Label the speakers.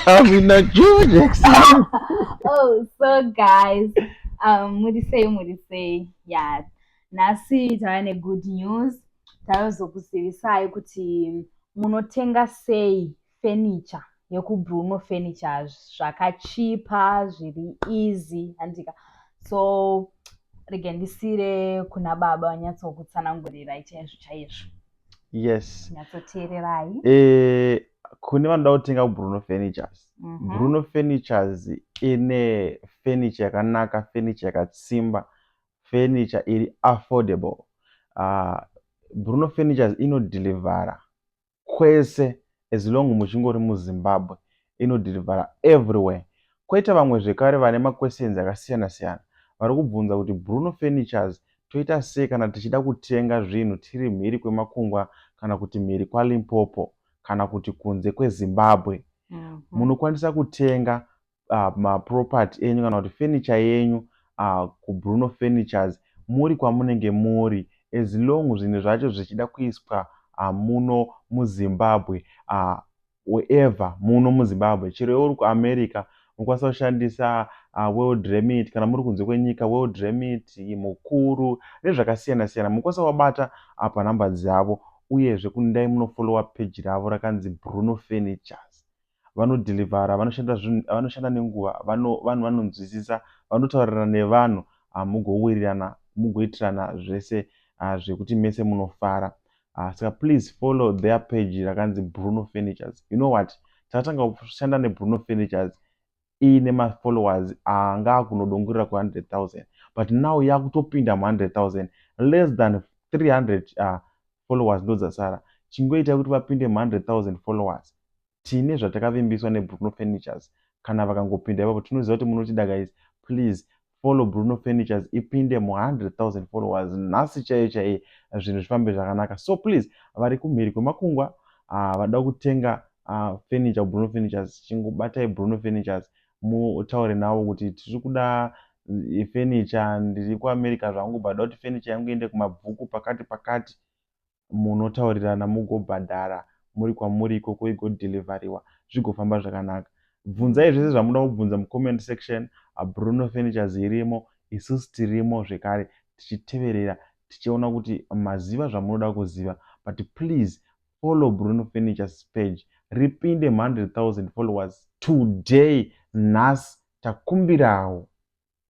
Speaker 1: I'm in a George.
Speaker 2: Oh, so guys, Mudisei, yeah. Nasi tawane good news. Kuzokuzivisai kuti munotenga sei furniture yeku Bruno Furniture zvakachipa zviri easy handika. So regendisire kuna baba vanyatsokutsanangurirai chaizvo.
Speaker 1: Yes.
Speaker 2: Nyatsoteererai.
Speaker 1: Kune vanoda kutenga Bruno Furnitures. Bruno Furnitures ine furniture yakanaka, furniture yakatsimba, furniture iri affordable. Bruno Furnitures inodhilivhara kwese as long muchingori muZimbabwe, inodhilivhara everywhere. Koita vamwe zvekare vane maquestions akasiyana siyana vari kubvunza kuti Bruno Furnitures toita sei kana tichida kutenga zvinhu tiri mhiri kwemakungwa kana kuti mhiri kwaLimpopo kana kuti kunze kweZimbabwe. Munokwanisa kutenga maproperty enyu kana kuti furniture yenyu kuBruno Furnitures muri kwamunenge muri as long zvinhu zvacho zvichida kuiswa muno muZimbabwe, wherever muno muZimbabwe, chero uri kuAmerica mukwanisa kushandisa World Remit, kana muri kunze kwenyika World Remit, Mukuru nezvakasiyana siyana. Mukwanisa kubata panhamba dzavo, uyezve kundai munofollowa page ravo rakanzi Bruno Furnitures. Vanodhilivhara, vanoshanda nenguva, vanhu vanonzwisisa, vanotaurirana nevanhu mugowirirana, mugoitirana zvese zvekuti mese munofara. Saka please follow their page rakanzi Bruno Furnitures. You know what? Takatanga kushanda neBruno Furnitures iine mafollowers anga kunodongorera ku100,000, but now yakutopinda mu100,000. Less than 300 followers ndo dzasara. Chingoita kuti vapinde mu100,000 followers. Tine zvatakavimbiswa neBruno Furnitures. Kana vakangopinda ipapo tinoziva kuti munotida guys. Please follow Bruno Furnitures ipinde mu100,000 followers nhasi chaiye zvinhu zvifambe zvakanaka. So please vari kumhiri kwemakungwa vada kutenga furniture Bruno Furnitures, chingobatai Bruno Furnitures mutaure navo kuti tiri kuda furniture, ndiri kuAmerica zvangu bada kuti furniture yangu iende kumabvuku pakati. Munotaurirana mugobhadhara muri kwamuri ikoko igodhilivhariwa zvigofamba zvakanaka. Bvunzai zvese zvamuda kubvunza mucomment section. Bruno Furnitures irimo, isusu tirimo zvekare tichiteverera tichiona kuti maziva zvamunoda kuziva. But please follow Bruno Furnitures page, ripinde mu100,000 followers today. Nhasi takumbirawo.